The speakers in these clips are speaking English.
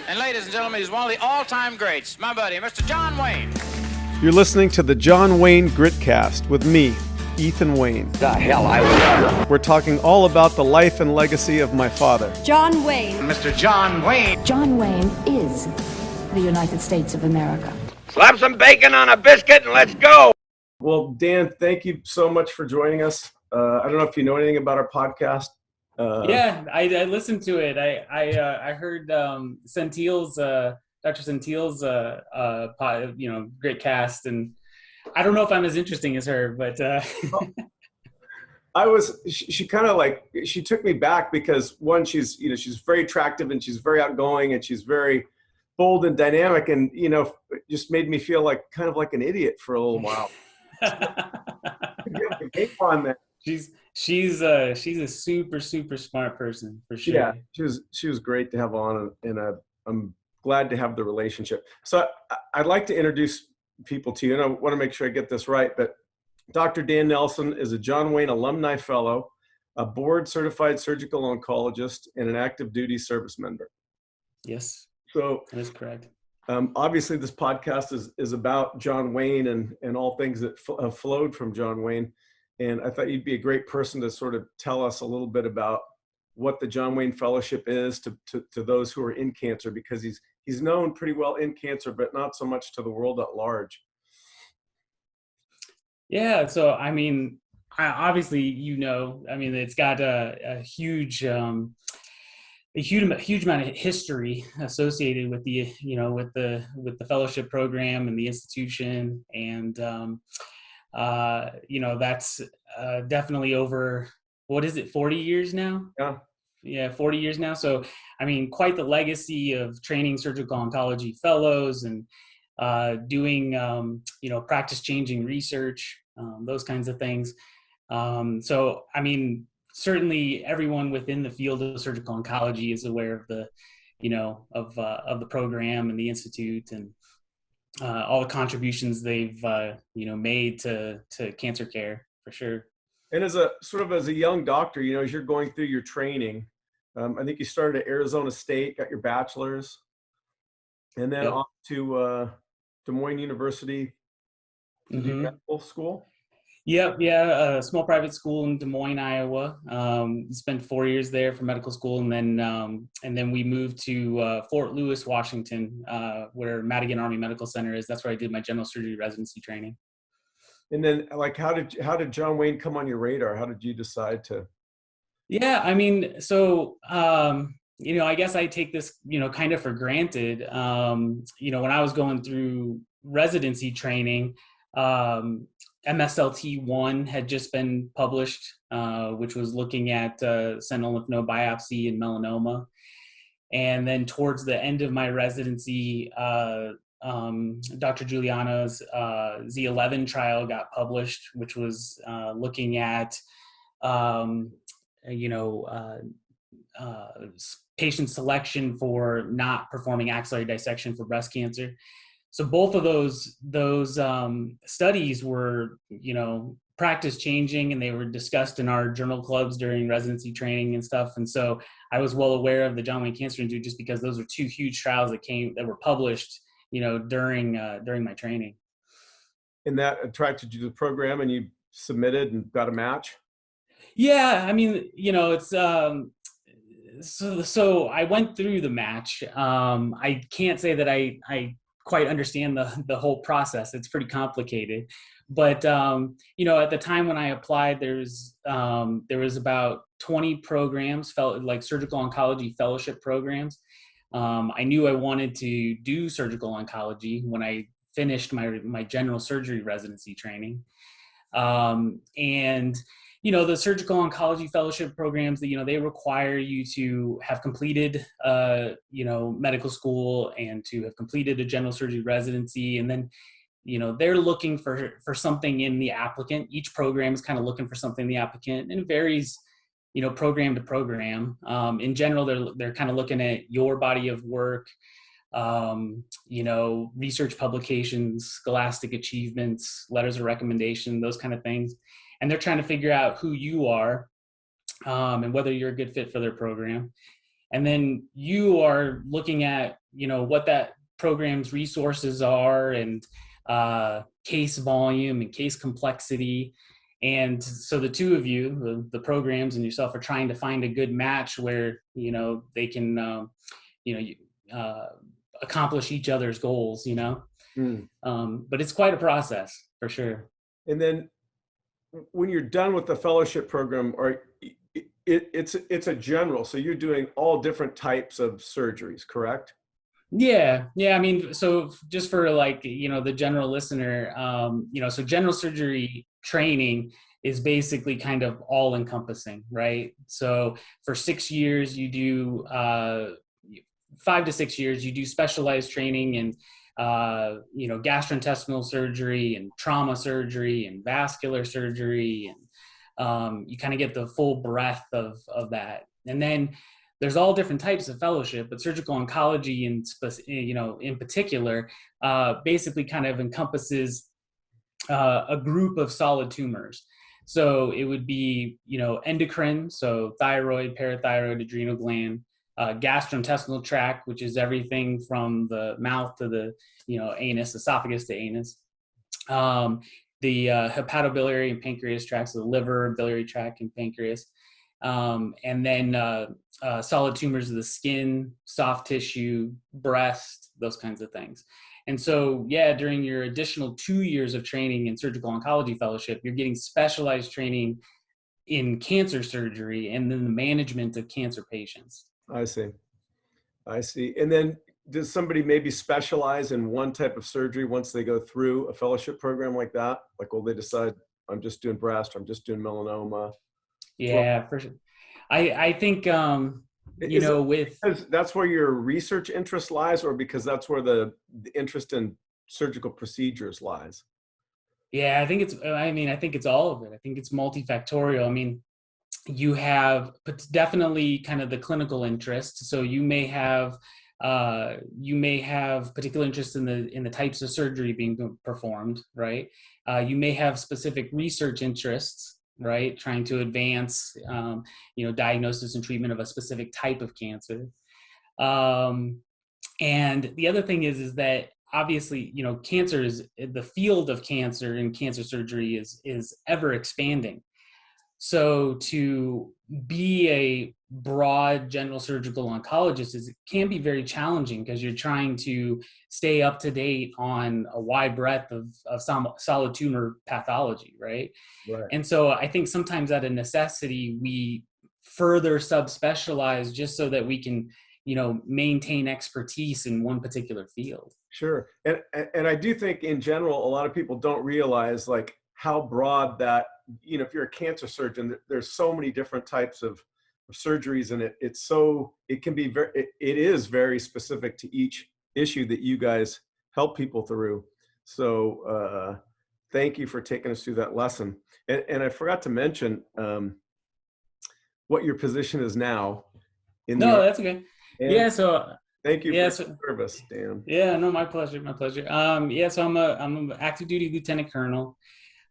And ladies and gentlemen, he's one of the all-time greats, my buddy, Mr. John Wayne. You're listening to the John Wayne Gritcast with me, Ethan Wayne. The hell I was. We're talking all about the life and legacy of my father. John Wayne. Mr. John Wayne. John Wayne is the United States of America. Slap some bacon on a biscuit and let's go. Well, Dan, thank you so much for joining us. I don't know if you know anything about our podcast. Yeah, I listened to it. I heard Centil's Dr. Centil's great cast, and I don't know if I'm as interesting as her, but she kind of she took me back because one, she's very attractive and she's very outgoing and she's very bold and dynamic, and just made me feel kind of like an idiot for a little while. On that. She's a super smart person for sure. Yeah, she was great to have on, and I'm glad to have the relationship. So I'd like to introduce people to you, and I want to make sure I get this right. But Dr. Dan Nelson is a John Wayne Alumni Fellow, a board-certified surgical oncologist, and an active duty service member. Yes, so that is correct. Obviously, this podcast is about John Wayne and all things that have flowed from John Wayne. And I thought you'd be a great person to sort of tell us a little bit about what the John Wayne Fellowship is to those who are in cancer, because he's known pretty well in cancer, but not so much to the world at large. Yeah, so I mean, obviously, it's got a huge amount of history associated with the with the fellowship program and the institution, and that's definitely over, what is it, 40 years now? Yeah, 40 years now. So, I mean, quite the legacy of training surgical oncology fellows and doing, practice-changing research, those kinds of things. So, I mean, certainly everyone within the field of surgical oncology is aware of the, of the program and the institute and all the contributions they've, made to cancer care, for sure. And as a young doctor, as you're going through your training, I think you started at Arizona State, got your bachelor's, and then off to Des Moines University to do medical school. Yep, yeah, a small private school in Des Moines, Iowa. Spent 4 years there for medical school, and then we moved to Fort Lewis, Washington, where Madigan Army Medical Center is. That's where I did my general surgery residency training. And then, how did John Wayne come on your radar? How did you decide to? Yeah, I mean, so I guess I take this kind of for granted. When I was going through residency training, MSLT1 had just been published, which was looking at sentinel lymph node biopsy and melanoma. And then towards the end of my residency, Dr. Giuliano's Z11 trial got published, which was looking at, patient selection for not performing axillary dissection for breast cancer. So both of those studies were, practice changing, and they were discussed in our journal clubs during residency training and stuff. And so I was well aware of the John Wayne Cancer Institute just because those were two huge trials that were published, during my training. And that attracted you to the program, and you submitted and got a match? Yeah, I mean, it's so I went through the match. I can't say that I quite understand the whole process. It's pretty complicated, but at the time when I applied, there was about 20 programs, like surgical oncology fellowship programs. I knew I wanted to do surgical oncology when I finished my general surgery residency training, and the surgical oncology fellowship programs, they require you to have completed, medical school and to have completed a general surgery residency. And then, they're looking for something in the applicant. Each program is kind of looking for something in the applicant, and it varies, program to program. In general, they're kind of looking at your body of work, research publications, scholastic achievements, letters of recommendation, those kind of things. And they're trying to figure out who you are and whether you're a good fit for their program. And then you are looking at, what that program's resources are, and case volume and case complexity. And so the two of you, the programs and yourself, are trying to find a good match where, they can, accomplish each other's goals, but it's quite a process for sure. And then when you're done with the fellowship program, it's a general, so you're doing all different types of surgeries, correct? Yeah. I mean, so just for the general listener, so general surgery training is basically kind of all encompassing, right? So for 6 years, you do 5 to 6 years, you do specialized training in, gastrointestinal surgery and trauma surgery and vascular surgery. And you kind of get the full breadth of that. And then there's all different types of fellowship, but surgical oncology in particular, basically kind of encompasses a group of solid tumors. So it would be, endocrine, so thyroid, parathyroid, adrenal gland, gastrointestinal tract, which is everything from the mouth to the, anus, esophagus to anus. The hepatobiliary and pancreas tracts, so the liver, biliary tract, and pancreas. And then solid tumors of the skin, soft tissue, breast, those kinds of things. And so, during your additional 2 years of training in surgical oncology fellowship, you're getting specialized training in cancer surgery and then the management of cancer patients. I see. And then does somebody maybe specialize in one type of surgery once they go through a fellowship program like that? Like, will they decide, I'm just doing breast, I'm just doing melanoma? Yeah, for sure. I think, because that's where your research interest lies, or because that's where the interest in surgical procedures lies? Yeah, I think it's all of it. I think it's multifactorial. I mean, you have definitely kind of the clinical interest. So you may have particular interest in the types of surgery being performed, right? You may have specific research interests, right? Trying to advance, diagnosis and treatment of a specific type of cancer. And the other thing is that obviously, cancer the field of cancer and cancer surgery is ever expanding. So to be a broad general surgical oncologist can be very challenging, because you're trying to stay up to date on a wide breadth of solid tumor pathology, right? And so I think sometimes out of necessity, we further subspecialize just so that we can, maintain expertise in one particular field. Sure. And I do think in general, a lot of people don't realize like how broad that, if you're a cancer surgeon, there's so many different types of surgeries, and it is very specific to each issue that you guys help people through. So thank you for taking us through that lesson. And I forgot to mention what your position is now. That's okay. So thank you for your service, Dan. Yeah, no, my pleasure. So I'm an active duty lieutenant colonel.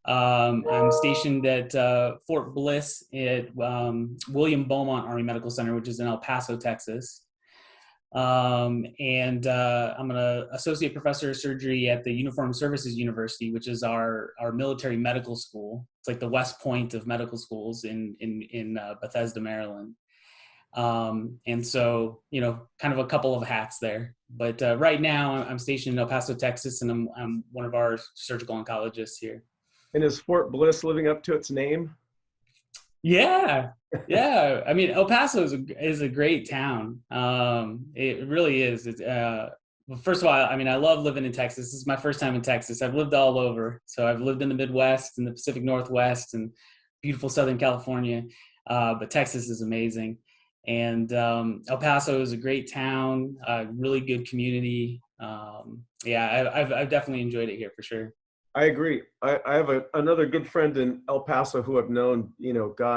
I'm stationed at Fort Bliss at William Beaumont Army Medical Center, which is in El Paso, Texas. And I'm an associate professor of surgery at the Uniformed Services University, which is our military medical school. It's like the West Point of medical schools in Bethesda, Maryland. And so, kind of a couple of hats there. But right now I'm stationed in El Paso, Texas, and I'm one of our surgical oncologists here. And is Fort Bliss living up to its name? Yeah. I mean, El Paso is a great town. It really is. It's, first of all, I mean, I love living in Texas. This is my first time in Texas. I've lived all over. So I've lived in the Midwest and the Pacific Northwest and beautiful Southern California. But Texas is amazing. And El Paso is a great town, really good community. I've definitely enjoyed it here for sure. I agree. I have another good friend in El Paso who I've known,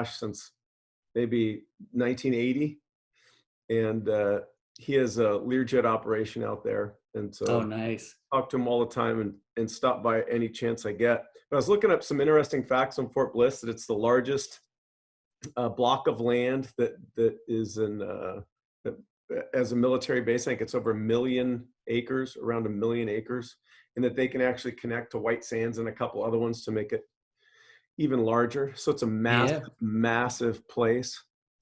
since maybe 1980. And he has a Learjet operation out there. And so nice. I talk to him all the time and stop by any chance I get. But I was looking up some interesting facts on Fort Bliss, that it's the largest block of land that is in that as a military base. I think it's over 1 million acres, around 1 million acres, and that they can actually connect to White Sands and a couple other ones to make it even larger. So it's a massive place.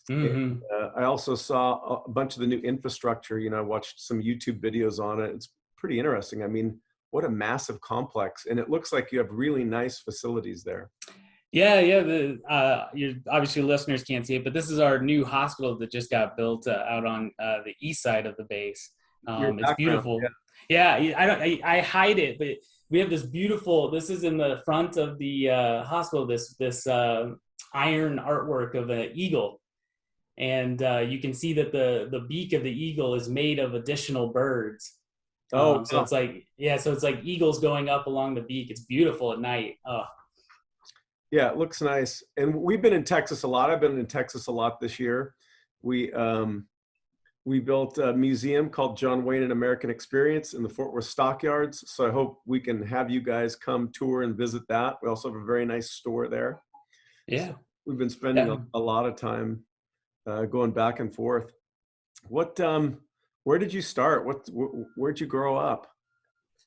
And, I also saw a bunch of the new infrastructure. I watched some YouTube videos on it. It's pretty interesting. I mean, what a massive complex. And it looks like you have really nice facilities there. Yeah. You obviously listeners can't see it, but this is our new hospital that just got built out on the east side of the base. It's beautiful. Yeah. I hide it, but we have this beautiful, this is in the front of the hospital, this iron artwork of an eagle. And you can see that the beak of the eagle is made of additional birds. So it's like, so it's like eagles going up along the beak. It's beautiful at night. Oh. Yeah, it looks nice. And we've been in Texas a lot. I've been in Texas a lot this year. We built a museum called John Wayne and American Experience in the Fort Worth Stockyards. So I hope we can have you guys come tour and visit that. We also have a very nice store there. Yeah. So we've been spending a lot of time going back and forth. Where did you start? Where'd you grow up?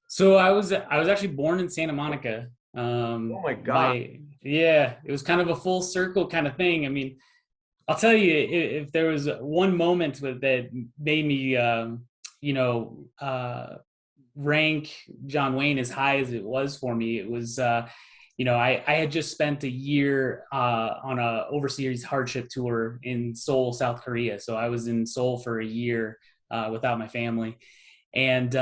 So I was actually born in Santa Monica. Oh my God. It was kind of a full circle kind of thing. I mean, I'll tell you, if there was one moment that made me, rank John Wayne as high as it was for me, it was, I had just spent a year on a overseas hardship tour in Seoul, South Korea. So I was in Seoul for a year without my family, and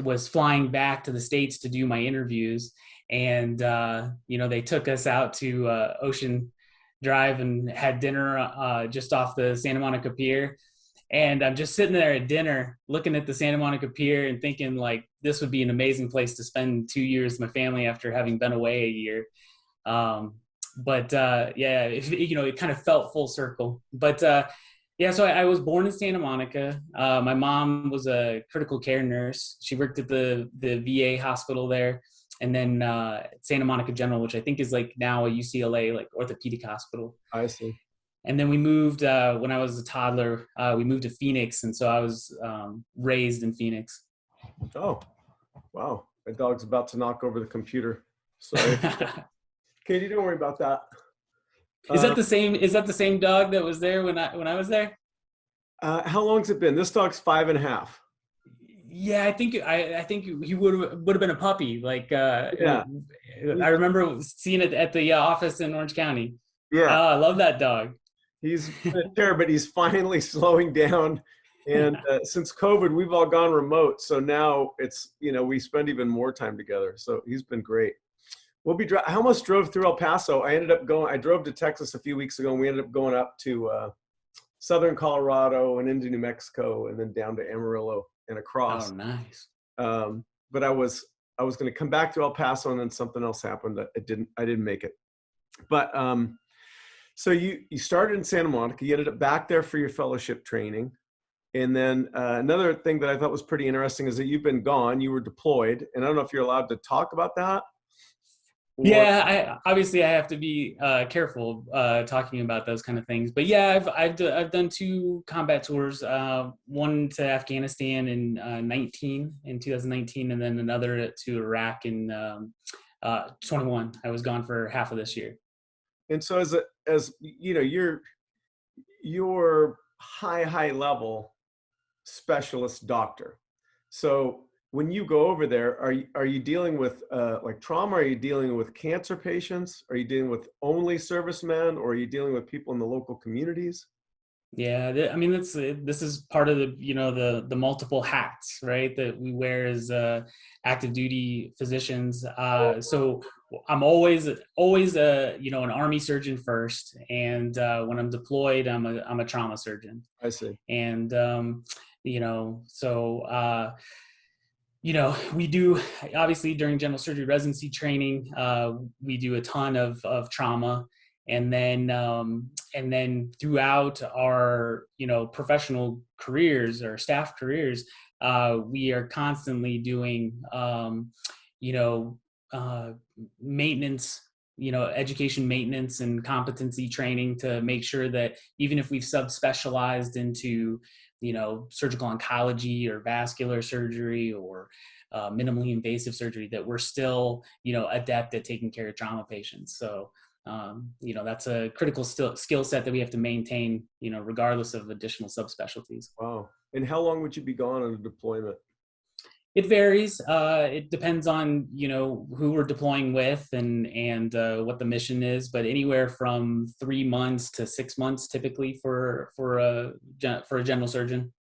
was flying back to the States to do my interviews. And, they took us out to Ocean Drive and had dinner just off the Santa Monica Pier. And I'm just sitting there at dinner looking at the Santa Monica Pier and thinking, like, this would be an amazing place to spend 2 years with my family after having been away a year. It kind of felt full circle. But so I was born in Santa Monica. My mom was a critical care nurse. She worked at the VA hospital there. And then Santa Monica General, which I think is like now a UCLA, like orthopedic hospital. I see. And then we moved, when I was a toddler, we moved to Phoenix. And so I was raised in Phoenix. Oh, wow. My dog's about to knock over the computer. Sorry. Katie, don't worry about that. Is that the same dog that was there when I was there? How long's it been? This dog's 5.5. Yeah, I think he would have been a puppy. Like, I remember seeing it at the office in Orange County. Yeah, I love that dog. He's there, but he's finally slowing down. And since COVID, we've all gone remote, so now it's we spend even more time together. So he's been great. I almost drove through El Paso. I drove to Texas a few weeks ago, and we ended up going up to southern Colorado and into New Mexico, and then down to Amarillo and across. Oh, nice. But I was going to come back to El Paso, and then something else happened that I didn't make it. But so you started in Santa Monica. You ended up back there for your fellowship training. And then another thing that I thought was pretty interesting is that you've been gone. You were deployed, and I don't know if you're allowed to talk about that. Yeah, I have to be careful talking about those kind of things. But yeah, I've done 2 combat tours. One to Afghanistan in 2019, and then another to Iraq in 21. I was gone for half of this year. And so as you're high level specialist doctor. So when you go over there, are you dealing with like trauma? Are you dealing with cancer patients? Are you dealing with only servicemen, or are you dealing with people in the local communities? Yeah, I mean, this is part of the multiple hats, right, that we wear as active duty physicians. So I'm always an Army surgeon first, and when I'm deployed, I'm a trauma surgeon. I see. And we do, obviously during general surgery residency training, we do a ton of trauma. And then throughout our, professional careers or staff careers, we are constantly doing, maintenance, education maintenance and competency training to make sure that even if we've subspecialized into surgical oncology or vascular surgery or minimally invasive surgery, that we're still, adept at taking care of trauma patients. So, that's a critical skill set that we have to maintain, regardless of additional subspecialties. Wow. And how long would you be gone on a deployment? It varies. It depends on, who we're deploying with and what the mission is, but anywhere from 3 months to 6 months typically for a general surgeon.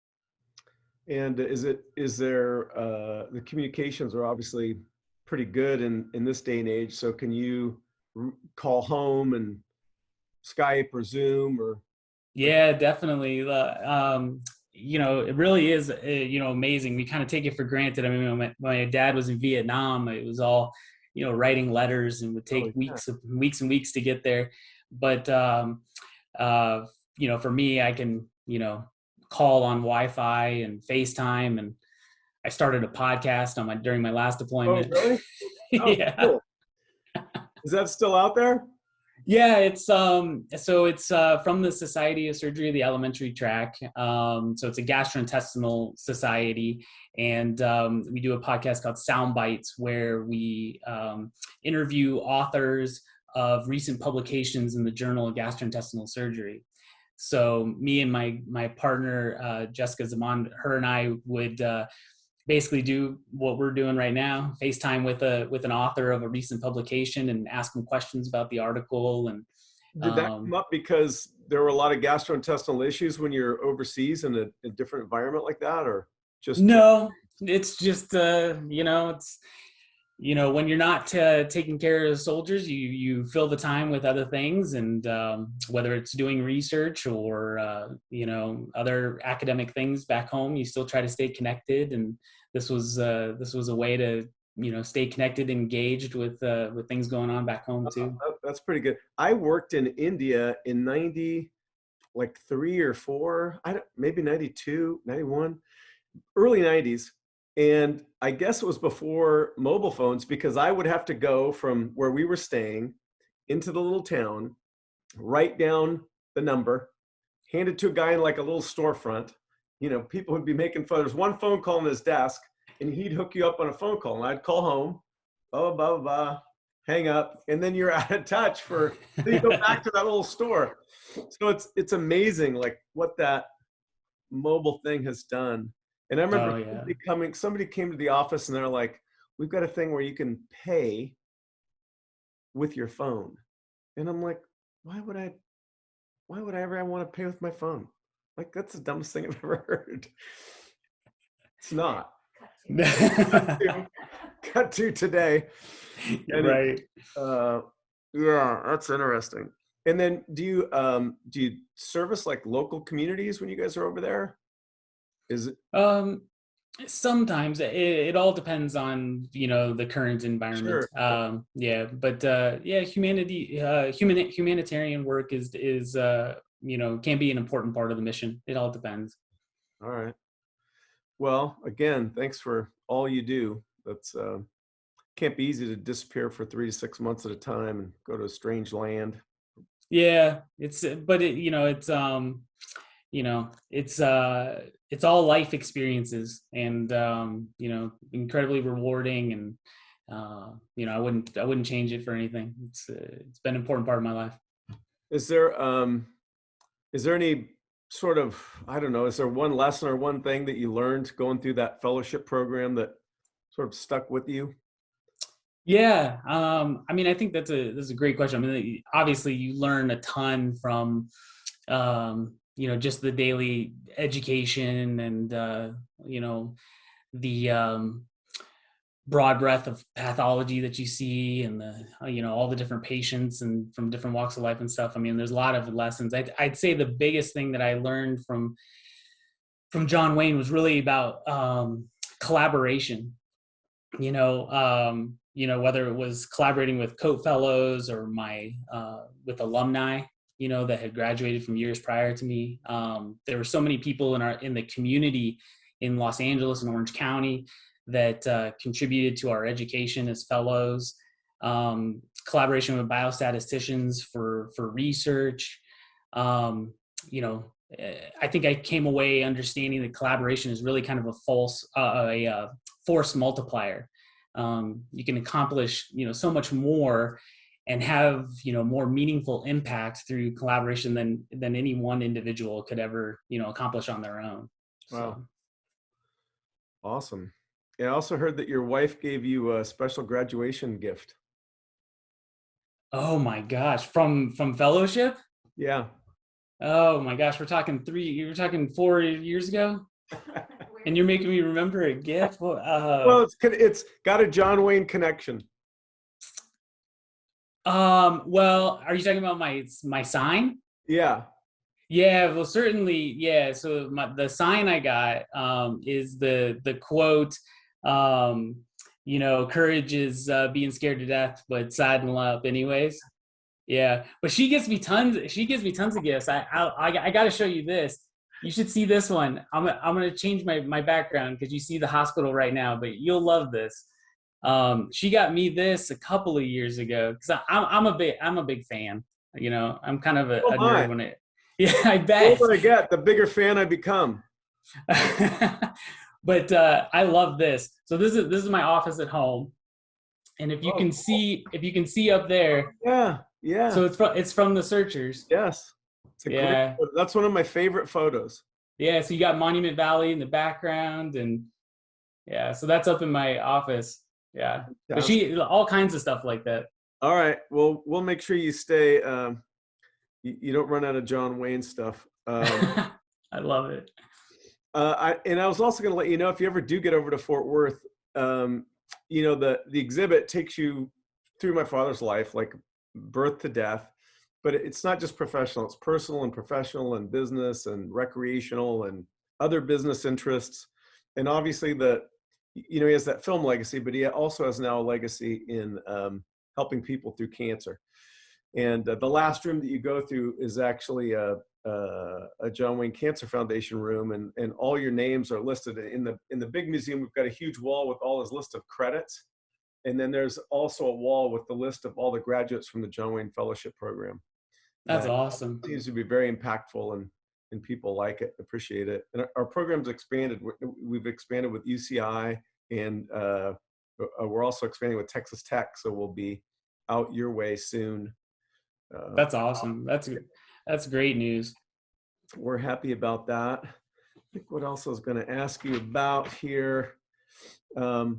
And the communications are obviously pretty good in this day and age. So can you call home and Skype or Zoom or? Yeah, definitely. It really is, amazing. We kind of take it for granted. I mean, my dad was in Vietnam. It was all, writing letters and would take weeks and weeks to get there. But, for me, I can, call on Wi-Fi and FaceTime. And I started a podcast during my last deployment. Oh, really? Oh, yeah. Cool. Is that still out there? Yeah, it's from the Society of Surgery of the Alimentary Tract. So it's a gastrointestinal society, and we do a podcast called Sound Bites, where we interview authors of recent publications in the Journal of Gastrointestinal Surgery. So me and my partner Jessica Zaman, her and I would basically do what we're doing right now, FaceTime with an author of a recent publication and ask them questions about the article. And did that come up because there were a lot of gastrointestinal issues when you're overseas in a different environment like that, or just? No, it's just, when you're not taking care of soldiers, you fill the time with other things, and whether it's doing research or other academic things back home, you still try to stay connected. And this was a way to stay connected, engaged with things going on back home too. That's pretty good. I worked in India in 93 or 4, maybe 92, 91, early 90s. And I guess it was before mobile phones, because I would have to go from where we were staying into the little town, write down the number, hand it to a guy in like a little storefront. People would be making fun. There's one phone call on his desk, and he'd hook you up on a phone call, and I'd call home, blah, blah, blah, blah, hang up, and then you're out of touch then you go back to that little store. So it's amazing, like, what that mobile thing has done. And I remember somebody came to the office and they're like, we've got a thing where you can pay with your phone. And I'm like, why would I ever want to pay with my phone? Like, that's the dumbest thing I've ever heard. It's not. Cut to today. Right. Yeah, that's interesting. And then do you service like local communities when you guys are over there? Is it? Sometimes it all depends on the current environment. Sure. Humanitarian work is can be an important part of the mission. It all depends. All right. Well, again, thanks for all you do. That's can't be easy to disappear for 3 to 6 months at a time and go to a strange land. Yeah, it's all life experiences, and incredibly rewarding, and I wouldn't change it for anything. It's been an important part of my life. Is there any sort of, I don't know, is there one lesson or one thing that you learned going through that fellowship program that sort of stuck with you? Yeah. I think that's a great question. I mean, obviously you learn a ton from, just the daily education and, the broad breadth of pathology that you see, and all the different patients and from different walks of life and stuff. I mean, there's a lot of lessons. I'd say the biggest thing that I learned from John Wayne was really about collaboration. Whether it was collaborating with co-fellows or with alumni, that had graduated from years prior to me. There were so many people in the community in Los Angeles and Orange County that contributed to our education as fellows. Collaboration with biostatisticians for research. I think I came away understanding that collaboration is really kind of a force multiplier. You can accomplish, so much more and have, more meaningful impact through collaboration than any one individual could ever, accomplish on their own. Wow. So. Awesome. Yeah, I also heard that your wife gave you a special graduation gift. Oh my gosh. From fellowship? Yeah. Oh my gosh. You were talking 4 years ago? And you're making me remember a gift? Well, it's got a John Wayne connection. Well, are you talking about my sign? Yeah. Yeah, well, certainly. Yeah. So the sign I got, is the quote, courage is, being scared to death, but saddle up anyways. Yeah. But she gives me tons of gifts. I got to show you this. You should see this one. I'm going to change my background because you see the hospital right now, but you'll love this. She got me this a couple of years ago because I'm a big fan. I'm kind of a nerd when it. Yeah, I bet. The older I get, the bigger fan I become. But I love this. So this is my office at home, and if you can see up there. Yeah. So it's from The Searchers. Yes. It's a great photo. That's one of my favorite photos. Yeah. So you got Monument Valley in the background, and so that's up in my office. Yeah. But all kinds of stuff like that. All right. Well, we'll make sure you stay. You don't run out of John Wayne stuff. I love it. I was also going to let you know, if you ever do get over to Fort Worth, the exhibit takes you through my father's life, like birth to death, but it's not just professional, it's personal and professional and business and recreational and other business interests. And obviously he has that film legacy, but he also has now a legacy in helping people through cancer. And the last room that you go through is actually a John Wayne Cancer Foundation room, and all your names are listed in the big museum. We've got a huge wall with all his list of credits, and then there's also a wall with the list of all the graduates from the John Wayne Fellowship Program. That's awesome. It seems to be very impactful, and people like it, appreciate it. And our program's expanded. We've expanded with UCI, and we're also expanding with Texas Tech, so we'll be out your way soon. That's awesome. That's great news. We're happy about that. I think what else I was going to ask you about here. Are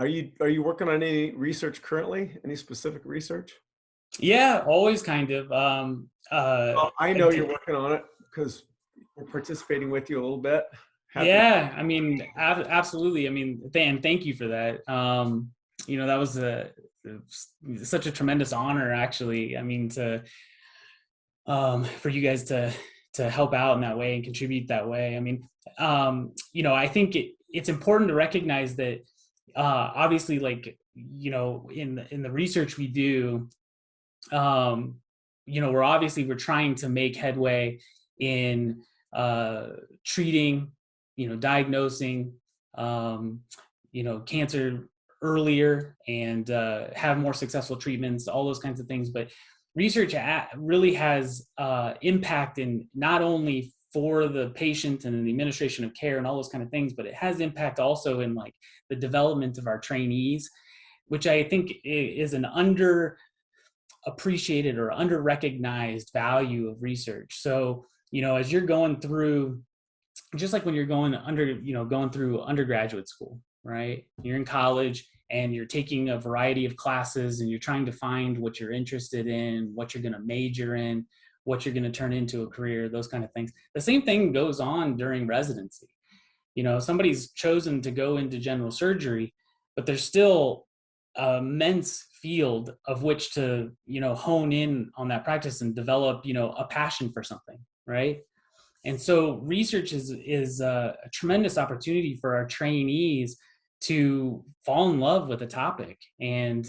you working on any research currently? Any specific research? Yeah, always kind of. Well, I know you're working on it because we're participating with you a little bit. Yeah, I mean, absolutely. I mean, thank you for that. That was such a tremendous honor, actually. I mean, for you guys to help out in that way and contribute that way. I mean, I think it's important to recognize that, obviously, like, in the research we do, we're trying to make headway in treating, diagnosing, cancer earlier and have more successful treatments, all those kinds of things. But research really has impact in not only for the patient and in the administration of care and all those kind of things, but it has impact also in like the development of our trainees, which I think is an underappreciated or under-recognized value of research. So, as you're going through, just like when you're going through undergraduate school, right? You're in college and you're taking a variety of classes and you're trying to find what you're interested in, what you're going to major in, what you're going to turn into a career, those kind of things. The same thing goes on during residency. Somebody's chosen to go into general surgery, but there's still an immense field of which to, hone in on that practice and develop, a passion for something, right? And so research is a tremendous opportunity for our trainees to fall in love with a topic and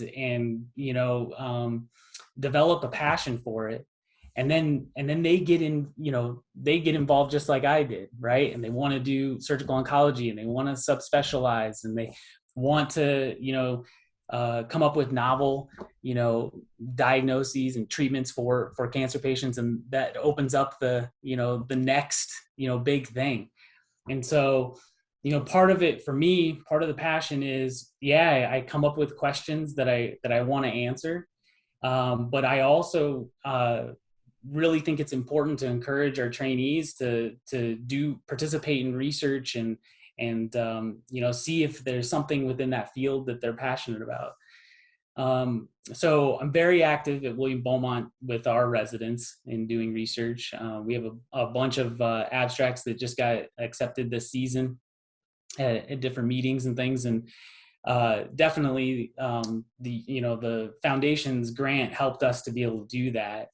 develop a passion for it. And then they get involved just like I did, right? And they want to do surgical oncology and they want to subspecialize and they want to, come up with novel, diagnoses and treatments for cancer patients, and that opens up the next big thing. And so, part of it for me, part of the passion is, I come up with questions that I want to answer, but I also really think it's important to encourage our trainees to participate in research and see if there's something within that field that they're passionate about. So I'm very active at William Beaumont with our residents in doing research. We have a bunch of abstracts that just got accepted this season at different meetings and things, and definitely the foundation's grant helped us to be able to do that.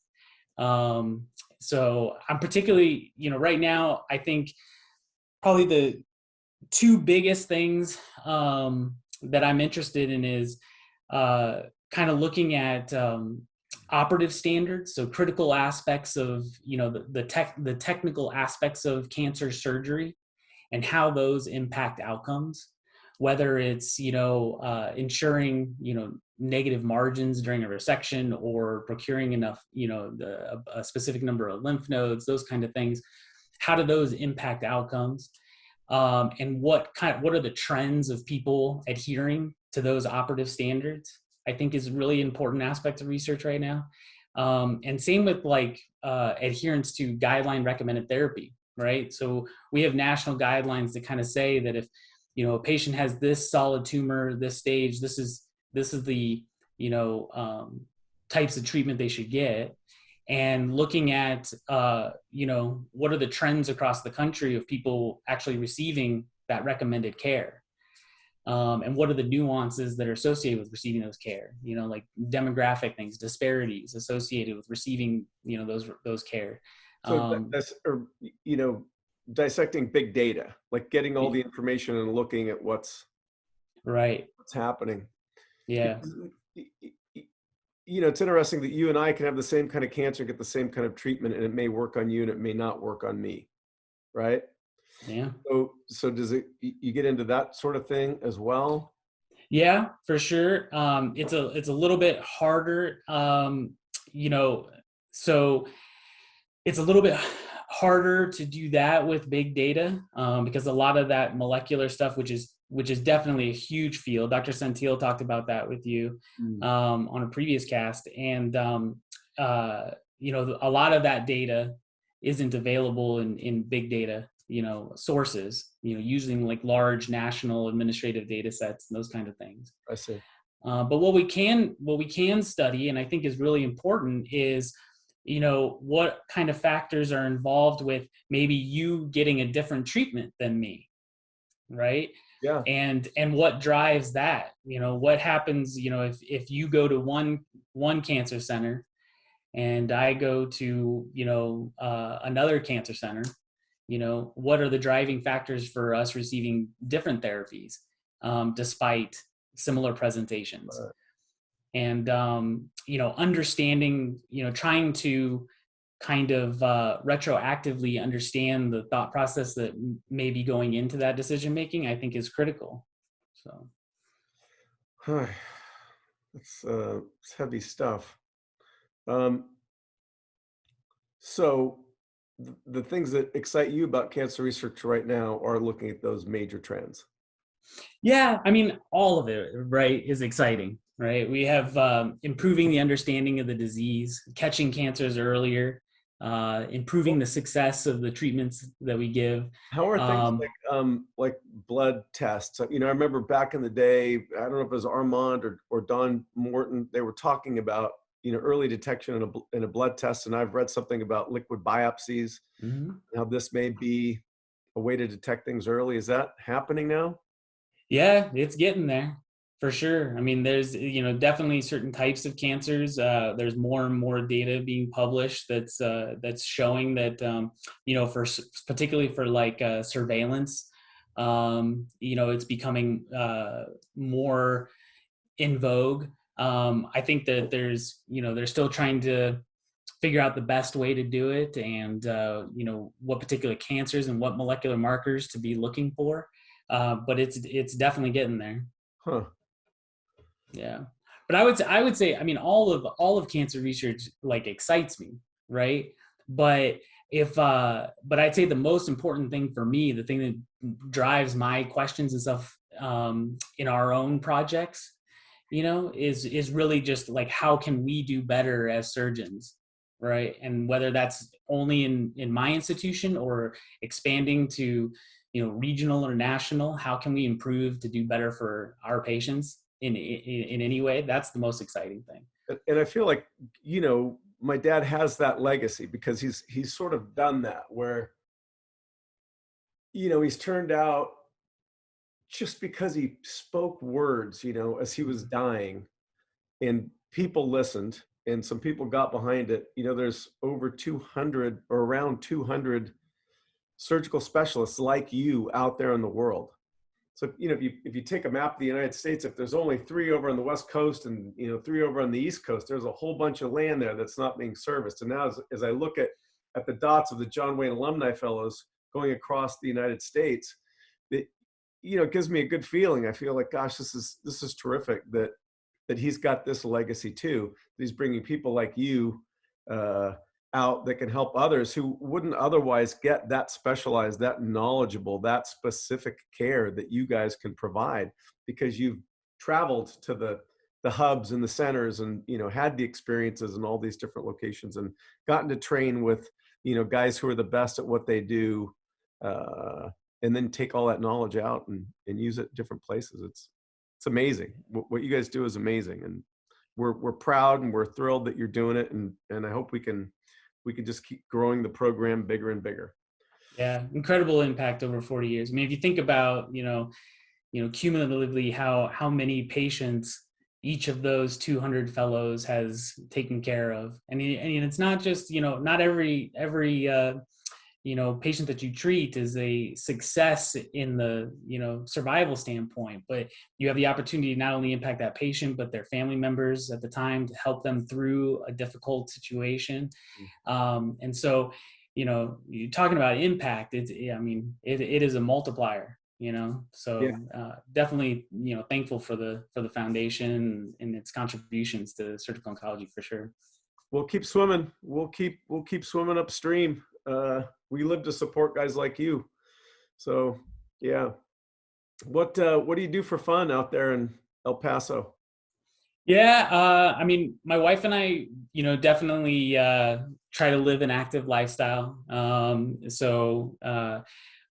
So I'm particularly, right now, I think probably the two biggest things that I'm interested in is kind of looking at operative standards, so critical aspects of the technical aspects of cancer surgery and how those impact outcomes, whether it's ensuring negative margins during a resection or procuring enough a specific number of lymph nodes, those kind of things. How do those impact outcomes? And what are the trends of people adhering to those operative standards, I think is a really important aspect of research right now. And same with adherence to guideline recommended therapy, right? So we have national guidelines that kind of say that if, a patient has this solid tumor, this stage, this is the, types of treatment they should get. And looking at, what are the trends across the country of people actually receiving that recommended care? And what are the nuances that are associated with receiving those care? Like demographic things, disparities associated with receiving, those care. So dissecting big data, like getting all the information and looking at what's happening. Yeah. It's interesting that you and I can have the same kind of cancer, get the same kind of treatment, and it may work on you and it may not work on me. Right. Yeah. So does you get into that sort of thing as well? Yeah, for sure. It's a little bit harder, so it's a little bit harder to do that with big data, because a lot of that molecular stuff, which is definitely a huge field. Dr. Sentil talked about that with you on a previous cast. And, a lot of that data isn't available in big data, sources, using like large national administrative data sets and those kind of things. I see. But what we can study, and I think is really important, is what kind of factors are involved with maybe you getting a different treatment than me, right? Yeah. And what drives that? What happens, if you go to one cancer center and I go to, another cancer center, what are the driving factors for us receiving different therapies, despite similar presentations? Right. And, understanding, trying to kind of retroactively understand the thought process that may be going into that decision-making, I think is critical. So. It's heavy stuff. So the things that excite you about cancer research right now are looking at those major trends. Yeah, I mean, all of it, right, is exciting, right? We have improving the understanding of the disease, catching cancers earlier, improving the success of the treatments that we give. How are things like blood tests? I remember back in the day, I don't know if it was Armand or Don Morton, they were talking about early detection in a blood test, and I've read something about liquid biopsies. Mm-hmm. Now this may be a way to detect things early. Is that happening now? Yeah, it's getting there for sure. I mean, there's definitely certain types of cancers. There's more and more data being published that's showing that particularly for like surveillance, it's becoming more in vogue. I think that they're still trying to figure out the best way to do it, and what particular cancers and what molecular markers to be looking for. But it's definitely getting there. Huh. Yeah. But I would say, I mean, all of cancer research like excites me, right? But but I'd say the most important thing for me, the thing that drives my questions and stuff in our own projects, is really just like, how can we do better as surgeons, right? And whether that's only in my institution or expanding to, regional or national, how can we improve to do better for our patients in any way? That's the most exciting thing. And I feel like, my dad has that legacy because he's sort of done that where, he's turned out just because he spoke words, as he was dying, and people listened and some people got behind it. There's over 200 or around 200 surgical specialists like you out there in the world. So, if you take a map of the United States, if there's only 3 over on the West Coast and, 3 over on the East Coast, there's a whole bunch of land there that's not being serviced. And now as I look at the dots of the John Wayne Alumni Fellows going across the United States, it gives me a good feeling. I feel like, gosh, this is terrific that he's got this legacy too. He's bringing people like you out that can help others who wouldn't otherwise get that specialized, that knowledgeable, that specific care that you guys can provide, because you've traveled to the hubs and the centers and, had the experiences in all these different locations and gotten to train with, guys who are the best at what they do, and then take all that knowledge out and use it different places. It's amazing. What you guys do is amazing. And we're proud and we're thrilled that you're doing it. And I hope we can just keep growing the program bigger and bigger. Yeah. Incredible impact over 40 years. I mean, if you think about, cumulatively how many patients each of those 200 fellows has taken care of. And it's not just, not every patient that you treat is a success in the, survival standpoint, but you have the opportunity to not only impact that patient, but their family members at the time to help them through a difficult situation. And so, you're talking about impact. It is a multiplier, so yeah. Definitely, thankful for the foundation and its contributions to surgical oncology for sure. We'll keep swimming. We'll keep swimming upstream. We live to support guys like you. So yeah. What do you do for fun out there in El Paso? Yeah. My wife and I, definitely try to live an active lifestyle.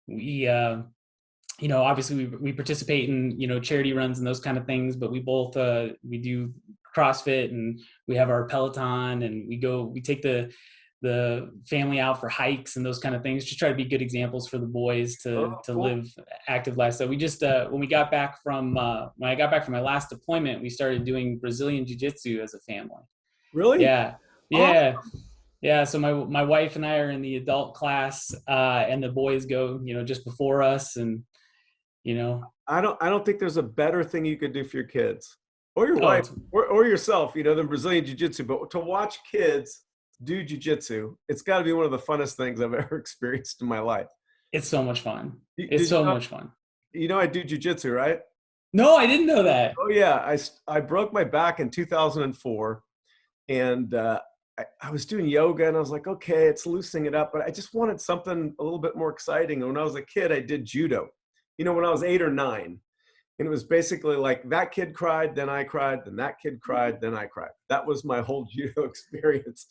We obviously we participate in, charity runs and those kind of things, but we both, we do CrossFit and we have our Peloton and we take the family out for hikes and those kind of things, just try to be good examples for the boys to cool. live active lifestyle. We just, when I got back from my last deployment, we started doing Brazilian Jiu-Jitsu as a family. Really? Yeah. Yeah. Awesome. Yeah. So my wife and I are in the adult class, and the boys go, just before us. And, I don't think there's a better thing you could do for your kids or your wife or yourself, than Brazilian Jiu-Jitsu, but to watch kids do Jiu-Jitsu, it's got to be one of the funnest things I've ever experienced in my life. It's so much fun. It's so much fun. I do Jiu-Jitsu, right? No, I didn't know that. Oh yeah. I broke my back in 2004 and I was doing yoga and I was like, okay, it's loosening it up, but I just wanted something a little bit more exciting. And when I was a kid, I did judo, when I was 8 or 9. And it was basically like that kid cried, then I cried, then that kid cried, then I cried. That was my whole judo experience.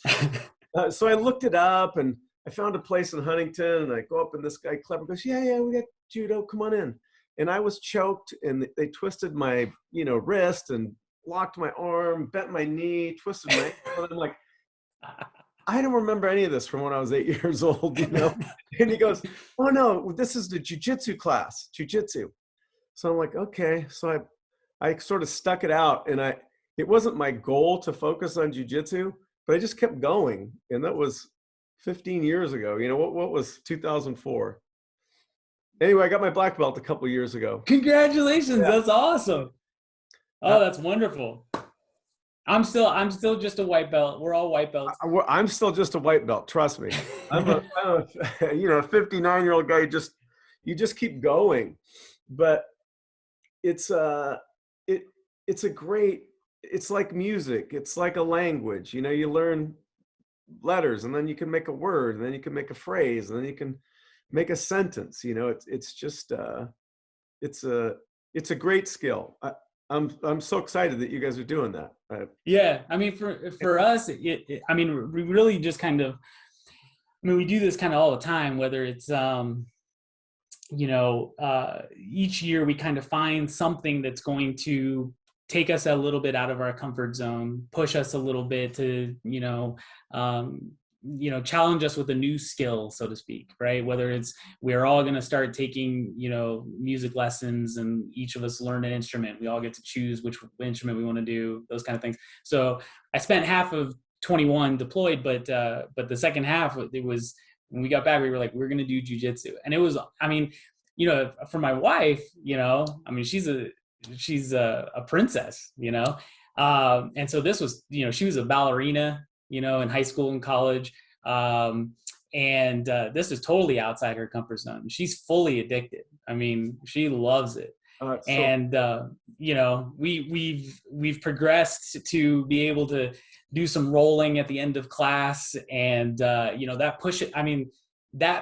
So I looked it up and I found a place in Huntington and I go up and this guy clever goes, yeah, we got judo, come on in. And I was choked and they twisted my, wrist and locked my arm, bent my knee, twisted my ankle. And I'm like, I don't remember any of this from when I was 8 years old, And he goes, oh no, this is the Jiu-Jitsu class, Jiu-Jitsu. So I'm like, okay. So I sort of stuck it out and it wasn't my goal to focus on Jiu-Jitsu, but I just kept going. And that was 15 years ago. What was 2004? Anyway, I got my black belt a couple years ago. Congratulations. Yeah. That's awesome. Oh, that's wonderful. I'm still just a white belt. We're all white belts. I'm still just a white belt. Trust me. I'm a 59-year-old guy. You just keep going. But it's it's a great, it's like music. It's like a language, you know, you learn letters and then you can make a word and then you can make a phrase and then you can make a sentence, you know, it's just, it's a great skill. I'm so excited that you guys are doing that. Yeah. I mean, for us, I mean, we really just kind of, I mean, we do this kind of all the time, whether it's, you know, each year we kind of find something that's going to take us a little bit out of our comfort zone, push us a little bit to, challenge us with a new skill, so to speak, right? Whether it's, we're all going to start taking, music lessons and each of us learn an instrument. We all get to choose which instrument we want to do, those kind of things. So I spent half of 21 deployed, but the second half, it was, when we got back, we were like, we're going to do jujitsu. And it was, I mean, for my wife, I mean, she's a princess, and so this was, she was a ballerina, in high school and college. And this is totally outside her comfort zone. She's fully addicted. I mean, she loves it. And, we've progressed to be able to do some rolling at the end of class. And, that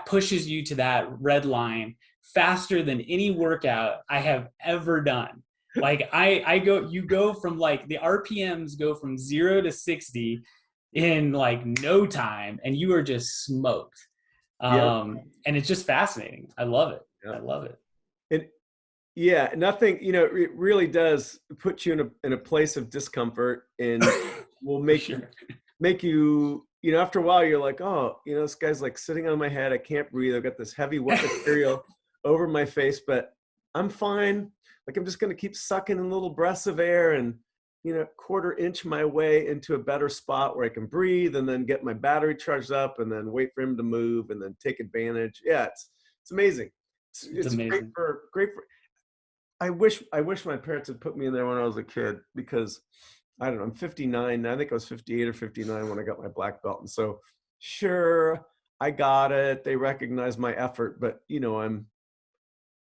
pushes you to that red line faster than any workout I have ever done. Like you go from like the RPMs go from 0 to 60 in like no time, and you are just smoked. And it's just fascinating. I love it. Yeah. I love it. And yeah, nothing, it really does put you in a place of discomfort, and will make you, after a while you're like, oh, this guy's like sitting on my head. I can't breathe. I've got this heavy wet material over my face, but I'm fine. Like, I'm just going to keep sucking in little breaths of air and, quarter inch my way into a better spot where I can breathe, and then get my battery charged up, and then wait for him to move, and then take advantage. Yeah, it's amazing. It's amazing. Great for. I wish my parents had put me in there when I was a kid, because I don't know, I'm 59 now. I think I was 58 or 59 when I got my black belt. And so sure, I got it. They recognize my effort, but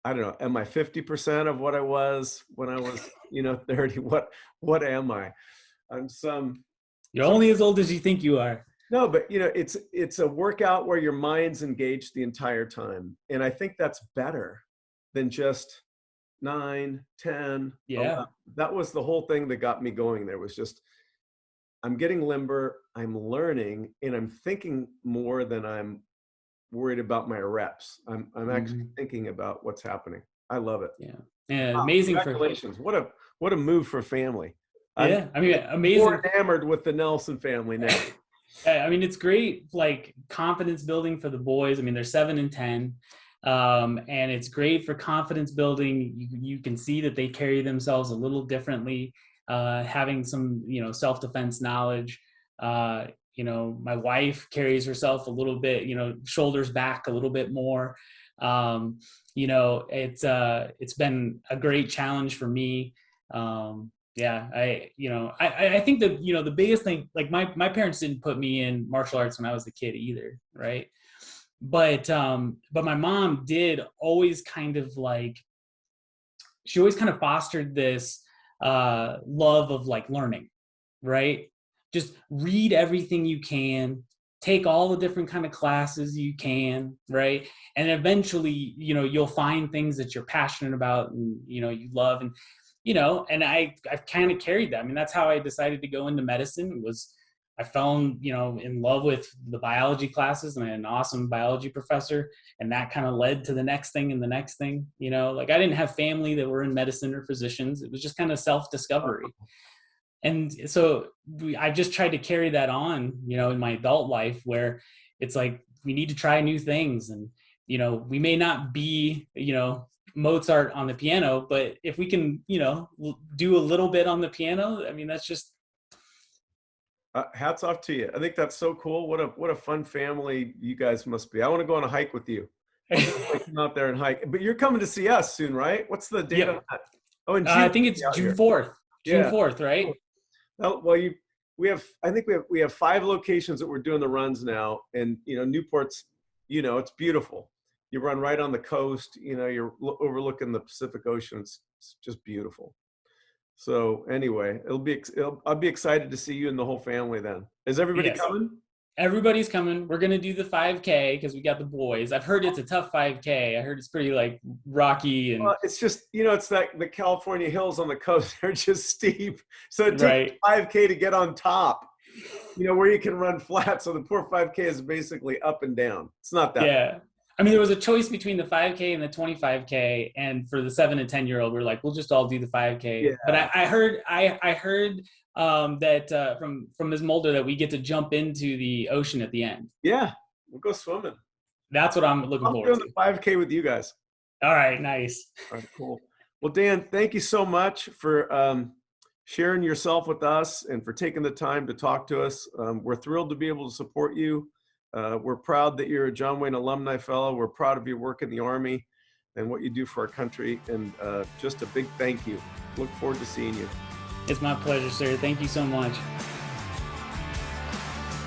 I don't know, am I 50% of what I was when I was, 30? What am I? You're only as old as you think you are. No, but it's a workout where your mind's engaged the entire time. And I think that's better than just 9, 10. Yeah. 11. That was the whole thing that got me going. There was just, I'm getting limber, I'm learning, and I'm thinking more than I'm worried about my reps. I'm actually thinking about what's happening. I love it. Yeah. Yeah. Amazing. Congratulations. What a move for family. Yeah. Amazing. More enamored with the Nelson family now. It's great, like, confidence building for the boys. They're 7 and 10. And it's great for confidence building. You can see that they carry themselves a little differently, having some, self-defense knowledge. My wife carries herself a little bit, shoulders back a little bit more. It's been a great challenge for me. I think that, the biggest thing, like my parents didn't put me in martial arts when I was a kid either. Right. But my mom did always kind of like, she always kind of fostered this love of like learning, right? Just read everything you can, take all the different kind of classes you can, right? And eventually, you'll find things that you're passionate about and, you love. And, and I've kind of carried that. That's how I decided to go into medicine. I fell in love with the biology classes, and I had an awesome biology professor, and that kind of led to the next thing and the next thing. Like, I didn't have family that were in medicine or physicians. It was just kind of self-discovery. And so I just tried to carry that on, in my adult life, where it's like, we need to try new things. And, we may not be, Mozart on the piano, but if we can, do a little bit on the piano, that's just. Hats off to you. I think that's so cool. What a fun family you guys must be. I want to go on a hike with you. Come out there and hike. But you're coming to see us soon, right? What's the date on that? Oh, in June. I think it's June 4th. June 4th, right? Well, I think we have 5 locations that we're doing the runs now, and Newport's, it's beautiful. You run right on the coast. You're overlooking the Pacific Ocean. It's just beautiful. So anyway, I'll be excited to see you and the whole family then. Is everybody coming? Everybody's coming. We're going to do the 5K because we got the boys. I've heard it's a tough 5K. I heard it's pretty like rocky. And it's just, it's like the California hills on the coast are just steep. So it takes 5K to get on top, where you can run flat. So the poor 5K is basically up and down. It's not that bad. I mean, there was a choice between the 5K and the 25K, and for the 7 and 10-year-old, we're like, we'll just all do the 5K. Yeah. But I heard that from Ms. Mulder that we get to jump into the ocean at the end. Yeah, we'll go swimming. That's what I'm looking forward to. I'm doing the 5K with you guys. All right, nice. All right, cool. Well, Dan, thank you so much for sharing yourself with us and for taking the time to talk to us. We're thrilled to be able to support you. We're proud that you're a John Wayne Alumni Fellow. We're proud of your work in the Army and what you do for our country. And just a big thank you. Look forward to seeing you. It's my pleasure, sir. Thank you so much.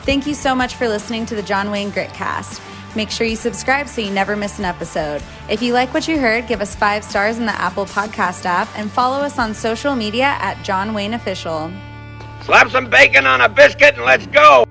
Thank you so much for listening to the John Wayne Gritcast. Make sure you subscribe so you never miss an episode. If you like what you heard, give us 5 stars in the Apple Podcast app and follow us on social media at John Wayne Official. Slap some bacon on a biscuit and let's go.